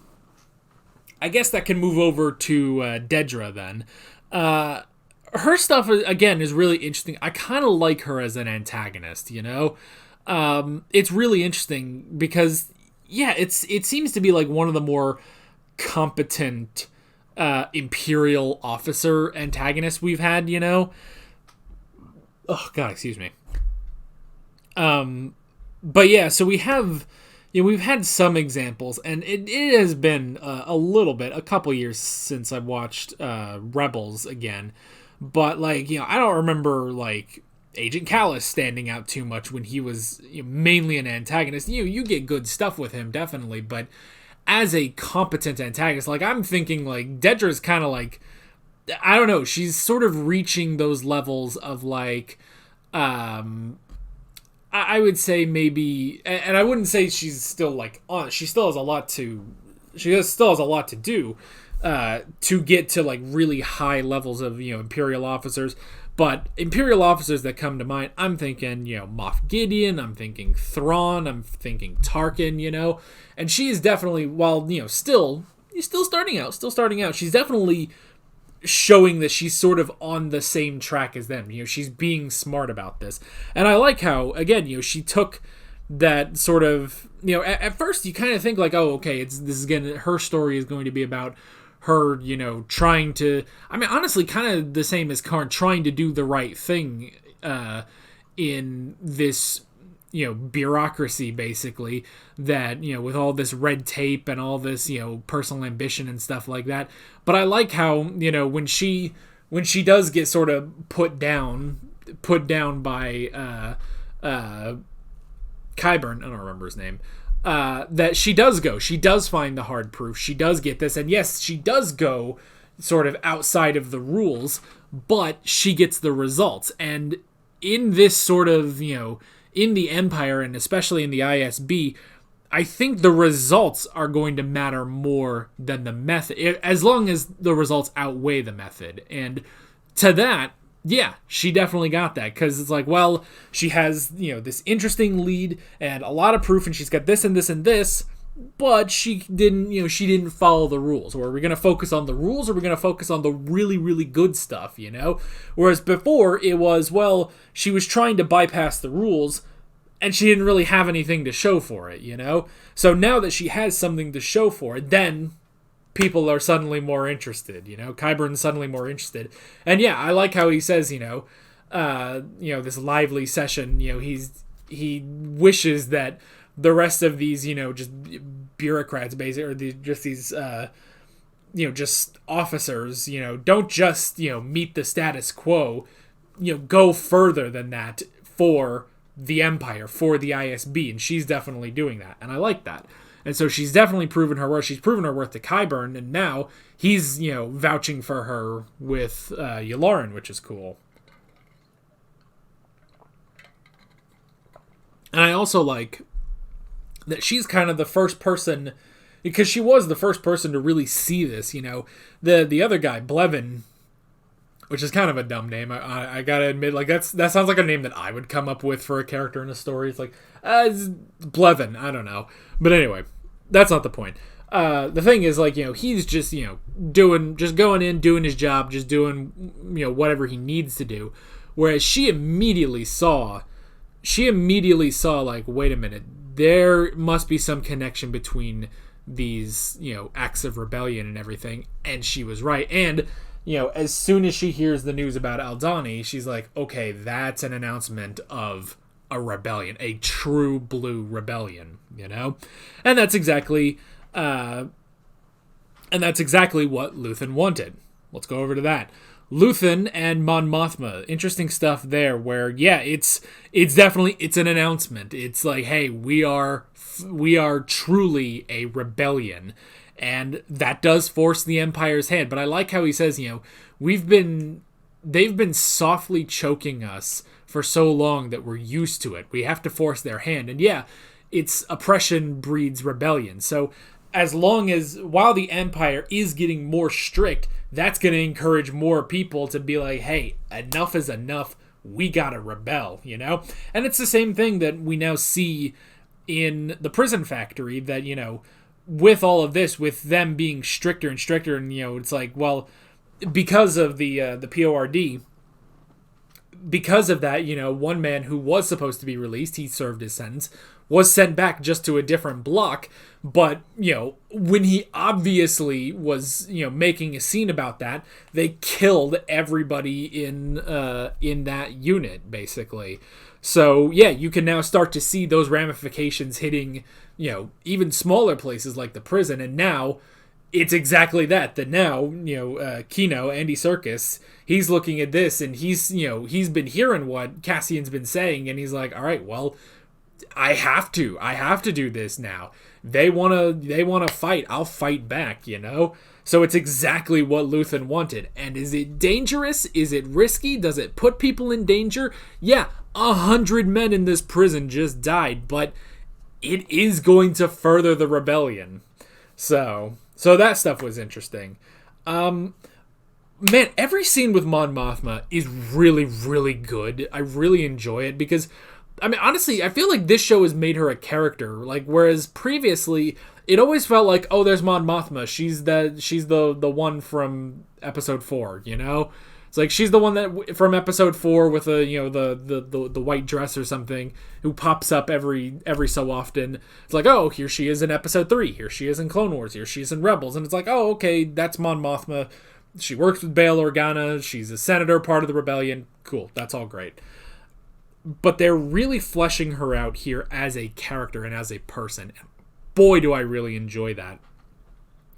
I guess that can move over to Dedra then. Her stuff, again, is really interesting. I kind of like her as an antagonist, It's really interesting because, yeah, it seems to be like one of the more competent Imperial officer antagonists we've had, you know. Oh God, excuse me. But yeah, so we've had some examples, and it has been a couple years since I watched Rebels again. But like, I don't remember like Agent Callus standing out too much when he was mainly an antagonist. You get good stuff with him, definitely, but as a competent antagonist, like I'm thinking like Dedra's kind of like, I don't know, she's sort of reaching those levels of like, I would say maybe, and I wouldn't say she's still like on. She still has a lot to do to get to like really high levels of Imperial officers. But Imperial officers that come to mind, I'm thinking Moff Gideon, I'm thinking Thrawn, I'm thinking Tarkin, and she is definitely, while still starting out. She's definitely showing that she's sort of on the same track as them. She's being smart about this. And I like how, again, she took that sort of, at first you kind of think like, oh, okay, her story is going to be about her, trying to, I mean, honestly, kind of the same as Karn, trying to do the right thing in this, bureaucracy, basically, that, with all this red tape and all this, personal ambition and stuff like that. But I like how, when she does get sort of put down by Qyburn, I don't remember his name, that she does find the hard proof, she does get this, and yes, she does go sort of outside of the rules, but she gets the results. And in this sort of, in the Empire, and especially in the ISB, I think the results are going to matter more than the method, as long as the results outweigh the method. And to that, yeah, she definitely got that, because it's like, well, she has, this interesting lead and a lot of proof, and she's got this and this and this, but she didn't follow the rules. Or are we going to focus on the rules, or are we going to focus on the really, really good stuff, Whereas before, it was, well, she was trying to bypass the rules, and she didn't really have anything to show for it, So now that she has something to show for it, then people are suddenly more interested, Qyburn's suddenly more interested. And yeah, I like how he says, this lively session, he wishes that the rest of these, just bureaucrats, basically, or these just officers, don't just, meet the status quo, go further than that for the Empire, for the ISB, and she's definitely doing that, and I like that. And so she's definitely proven her worth. She's proven her worth to Qyburn, and now he's, vouching for her with Yularen, which is cool. And I also like that she's kind of the first person, because she was the first person to really see this, The other guy, Blevin, which is kind of a dumb name. I gotta admit, like that sounds like a name that I would come up with for a character in a story. It's like, it's Blevin, I don't know. But anyway, that's not the point. The thing is, like, he's just, going in, doing his job, just doing, whatever he needs to do. Whereas she immediately saw, like, wait a minute, there must be some connection between these, acts of rebellion and everything. And she was right. And, as soon as she hears the news about Aldhani, she's like, okay, that's an announcement of a rebellion, a true blue rebellion, And that's exactly what Luthen wanted. Let's go over to that. Luthen and Mon Mothma, interesting stuff there, where, yeah, it's definitely, it's an announcement. It's like, hey, we are truly a rebellion. And that does force the Empire's hand. But I like how he says, they've been softly choking us for so long that we're used to it. We have to force their hand. And yeah, it's oppression breeds rebellion. So while the Empire is getting more strict, that's going to encourage more people to be like, hey, enough is enough. We got to rebel, And it's the same thing that we now see in the prison factory, that, with all of this, with them being stricter and stricter, and, it's like, well, because of the PORD, because of that, one man who was supposed to be released, he served his sentence, was sent back just to a different block. But, when he obviously was, making a scene about that, they killed everybody in that unit, basically. So, yeah, you can now start to see those ramifications hitting, even smaller places like the prison. And now it's exactly that. That now, Kino, Andy Serkis, he's looking at this and he's been hearing what Cassian's been saying. And he's like, all right, well, I have to do this now. They want to fight. I'll fight back, So it's exactly what Luthen wanted. And is it dangerous? Is it risky? Does it put people in danger? Yeah, 100 men in this prison just died, but it is going to further the rebellion. So that stuff was interesting. Man, every scene with Mon Mothma is really, really good. I really enjoy it because, honestly, I feel like this show has made her a character. Like, whereas previously, it always felt like, oh, there's Mon Mothma. She's the one from episode 4, It's like she's the one that from episode 4 with the white dress or something who pops up every so often. It's like, oh, here she is in episode 3. Here she is in Clone Wars. Here she is in Rebels. And it's like, oh, okay, that's Mon Mothma. She works with Bail Organa. She's a senator, part of the rebellion. Cool, that's all great. But they're really fleshing her out here as a character and as a person. Boy, do I really enjoy that.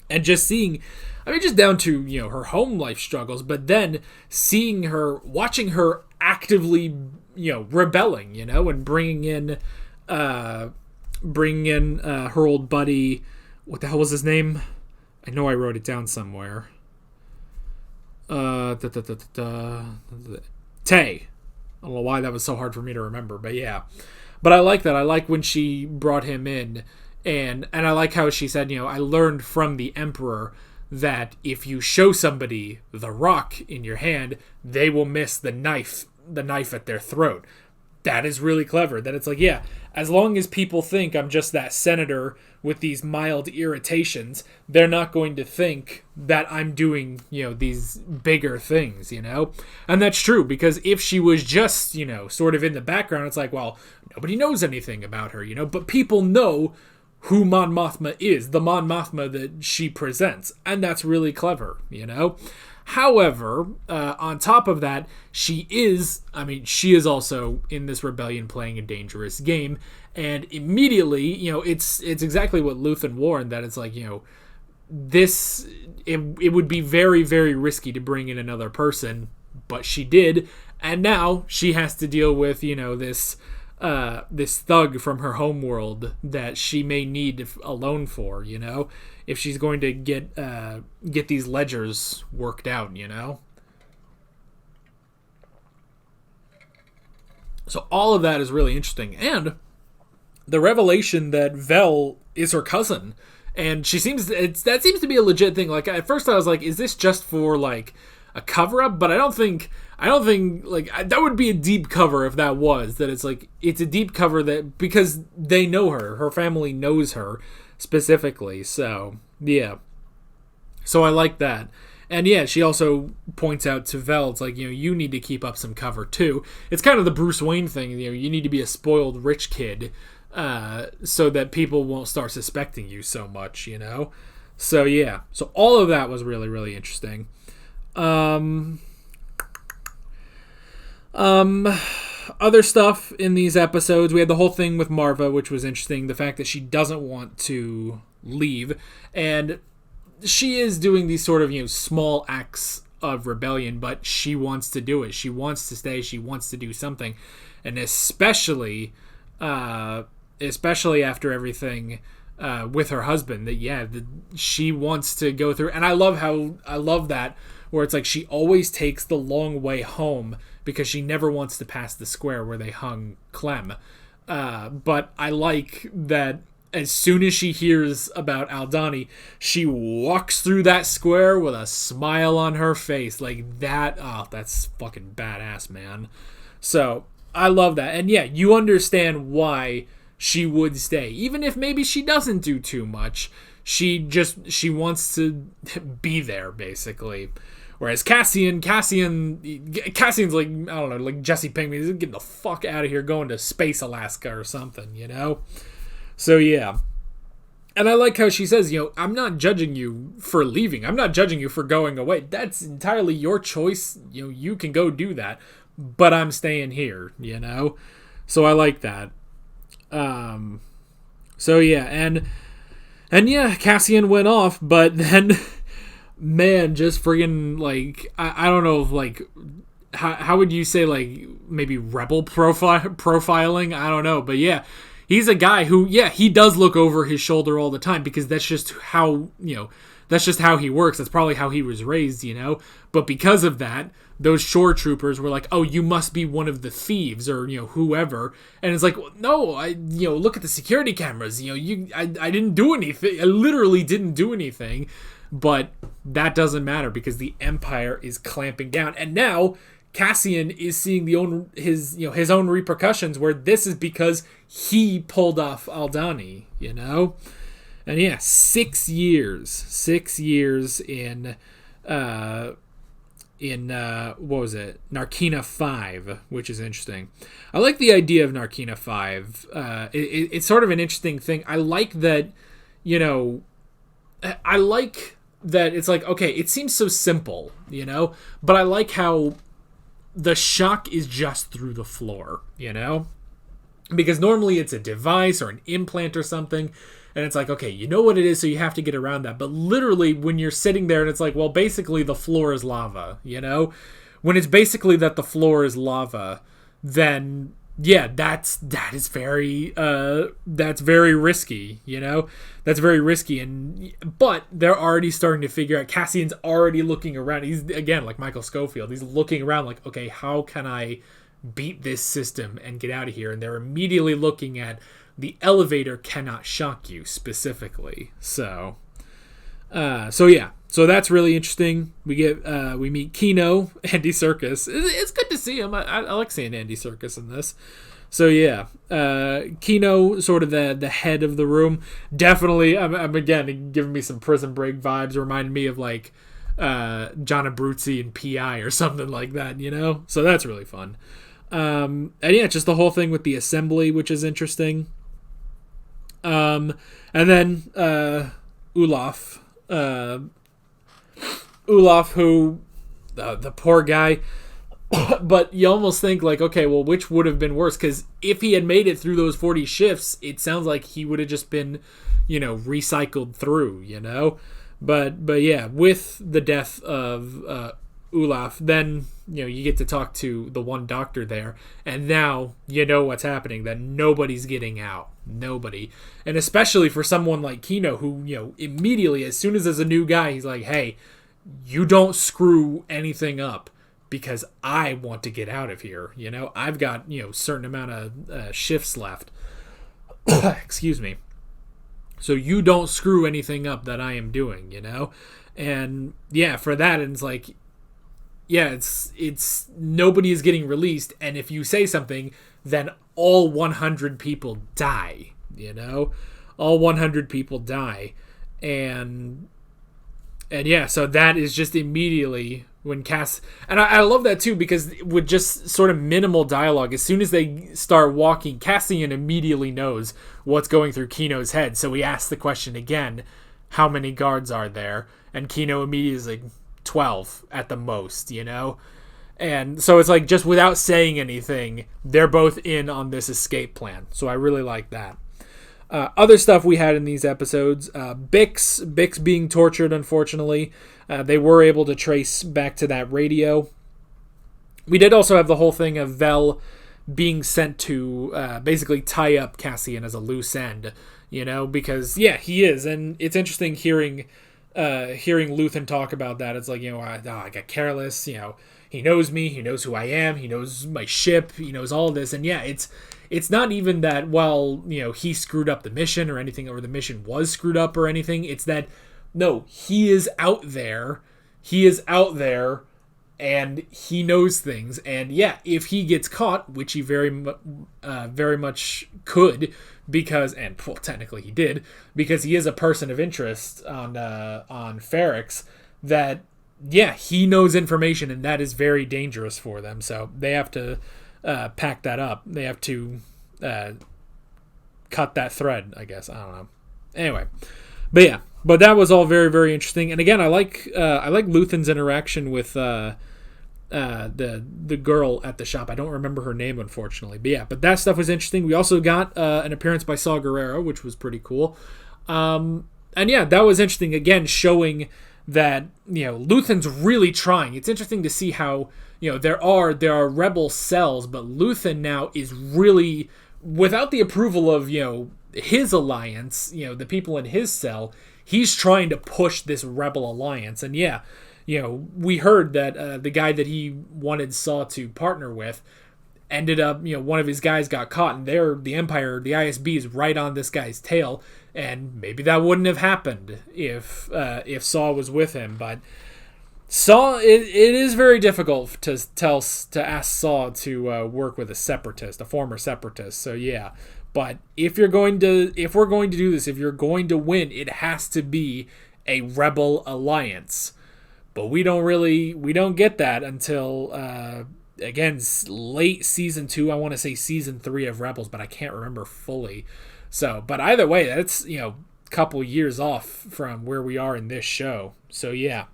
And just seeing, just down to, her home life struggles, but then watching her actively, rebelling, and bringing in her old buddy, what the hell was his name? I know I wrote it down somewhere. Tay. I don't know why that was so hard for me to remember, but yeah. But I like that. I like when she brought him in, and I like how she said, I learned from the Emperor that if you show somebody the rock in your hand, they will miss the knife at their throat. That is really clever. That it's like, yeah, as long as people think I'm just that senator with these mild irritations, they're not going to think that I'm doing, these bigger things, And that's true, because if she was just, sort of in the background, it's like, well, nobody knows anything about her, But people know who Mon Mothma is, the Mon Mothma that she presents. And that's really clever, However, on top of that, she is also in this rebellion playing a dangerous game. And immediately, it's exactly what Luthen warned, that it's like, it would be very, very risky to bring in another person, but she did. And now she has to deal with, this thug from her homeworld that she may need alone for, if she's going to get these ledgers worked out, So all of that is really interesting. And the revelation that Vel is her cousin, and that seems to be a legit thing. Like, at first I was like, is this just for like a cover up? But I don't think like that would be a deep cover if that was, that it's like, it's a deep cover that, because they know her family knows her specifically. So yeah, so I like that. And yeah, she also points out to Vel, it's like, you need to keep up some cover too. It's kind of the Bruce Wayne thing, you need to be a spoiled rich kid, so that people won't start suspecting you so much, So yeah, so all of that was really, really interesting. Other stuff in these episodes, we had the whole thing with Marva, which was interesting. The fact that she doesn't want to leave, and she is doing these sort of, small acts of rebellion, but she wants to do it. She wants to stay. She wants to do something. And especially after everything with her husband, that she wants to go through. And I love that, where it's like she always takes the long way home because she never wants to pass the square where they hung Clem. But I like that as soon as she hears about Aldhani, she walks through that square with a smile on her face. Like that, that's fucking badass, man. So I love that. And yeah, you understand why she would stay. Even if maybe she doesn't do too much, she wants to be there, basically. Whereas Cassian's like, I don't know, like Jesse Pinkman. He's getting the fuck out of here, going to Space Alaska or something, you know? So, yeah. And I like how she says, I'm not judging you for leaving. I'm not judging you for going away. That's entirely your choice. You can go do that. But I'm staying here, So I like that. So, yeah. And yeah, Cassian went off, but then... Man, just friggin', like, I don't know if, like, how would you say, like, maybe rebel profiling? I don't know. But, yeah, he's a guy who, yeah, he does look over his shoulder all the time because that's just how, that's just how he works. That's probably how he was raised, But because of that, those shore troopers were like, oh, you must be one of the thieves or, whoever. And it's like, well, no, look at the security cameras. I didn't do anything. I literally didn't do anything. But that doesn't matter because the Empire is clamping down. And now Cassian is seeing his own repercussions, where this is because he pulled off Aldhani, And yeah, 6 years. 6 years in what was it? Narkina-5, which is interesting. I like the idea of Narkina-5. It's sort of an interesting thing. I like that, I like that it's like, okay, it seems so simple, but I like how the shock is just through the floor, because normally it's a device or an implant or something, and it's like, okay, you know what it is, so you have to get around that. But literally when you're sitting there and it's like, well, basically the floor is lava, when it's basically that the floor is lava, then yeah, that's very risky, That's very risky, but they're already starting to figure out. Cassian's already looking around. He's, again, like Michael Scofield. He's looking around like, okay, how can I beat this system and get out of here? And they're immediately looking at the elevator cannot shock you specifically. So yeah. So that's really interesting. We meet Kino, Andy Serkis. It's good to see him. I like seeing Andy Serkis in this. So yeah, Kino, sort of the head of the room. Definitely, I'm again giving me some Prison Break vibes. Reminded me of like John Abruzzi and PI or something like that. So that's really fun. And yeah, just the whole thing with the assembly, which is interesting. And then Ulaf. Who, the poor guy, but you almost think like, okay, well, which would have been worse? Because if he had made it through those 40 shifts, it sounds like he would have just been, recycled through, But yeah, with the death of Ulaf, then, you get to talk to the one doctor there, and now you know what's happening, that nobody's getting out. Nobody. And especially for someone like Kino, who, immediately, as soon as there's a new guy, he's like, hey, you don't screw anything up because I want to get out of here. I've got, certain amount of shifts left. Excuse me. So you don't screw anything up that I am doing, And yeah, for that, and it's like, yeah, it's nobody is getting released. And if you say something, then all 100 people die, all 100 people die. And yeah, so that is just immediately when Cass... And I love that too, because with just sort of minimal dialogue, as soon as they start walking, Cassian immediately knows what's going through Kino's head. So he asks the question again, how many guards are there? And Kino immediately is like, 12 at the most, And so it's like, just without saying anything, they're both in on this escape plan. So I really like that. Other stuff we had in these episodes, Bix being tortured, unfortunately. They were able to trace back to that radio. We did also have the whole thing of Vel being sent to basically tie up Cassian as a loose end, because, yeah, he is. And it's interesting hearing Luthen talk about that. It's like, I got careless, he knows me, he knows who I am, he knows my ship, he knows all this. And yeah, it's not even that, well, he screwed up the mission or anything, or the mission was screwed up or anything. It's that, no, he is out there, and he knows things. And yeah, if he gets caught, which he very much could, because, and well, technically he did, because he is a person of interest on Ferrix, that yeah, he knows information, and that is very dangerous for them. So they have to pack that up. They have to cut that thread, I guess. I don't know. Anyway, but yeah, but that was all very, very interesting. And again, I like Luthen's interaction with the girl at the shop. I don't remember her name, unfortunately. But yeah, but that stuff was interesting. We also got an appearance by Saw Gerrera, which was pretty cool. And yeah, that was interesting. Again, showing that, you know, Luthen's really trying. It's interesting to see how, you know, there are rebel cells, but Luthen now is really, without the approval of, you know, his alliance, you know, the people in his cell, he's trying to push this rebel alliance. And yeah, you know, we heard that the guy that he wanted Saw to partner with ended up, you know, one of his guys got caught, and the Empire, the ISB, is right on this guy's tail. And maybe that wouldn't have happened if Saw was with him. But Saw, it is very difficult to ask Saw to work with a former separatist. So yeah, but if we're going to do this, if you're going to win, it has to be a rebel alliance. But we don't get that until again, late season 2. I want to say season 3 of Rebels, but I can't remember fully. So, but either way, that's, you know, a couple years off from where we are in this show. So yeah,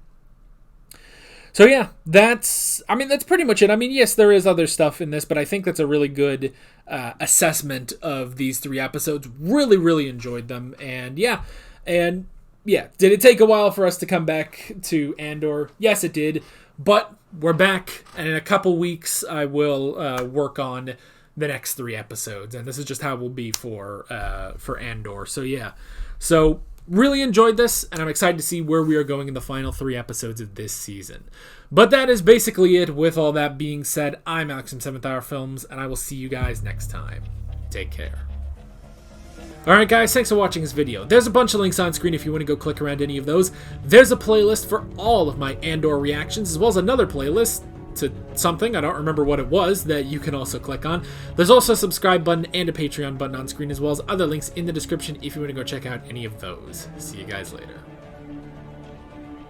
that's pretty much it. I mean, yes, there is other stuff in this, but I think that's a really good assessment of these 3 episodes. Really, really enjoyed them. And yeah, did it take a while for us to come back to Andor? Yes, it did. But we're back, and in a couple weeks, I will work on the next 3 episodes, and this is just how it will be for Andor. So yeah, so really enjoyed this, and I'm excited to see where we are going in the final 3 episodes of this season. But that is basically it. With all that being said, I'm Alex from 7th Hour Films, and I will see you guys next time. Take care. Alright guys, thanks for watching this video. There's a bunch of links on screen if you want to go click around any of those. There's a playlist for all of my Andor reactions, as well as another playlist to something, I don't remember what it was, that you can also click on. There's also a subscribe button and a Patreon button on screen, as well as other links in the description if you want to go check out any of those. See you guys later.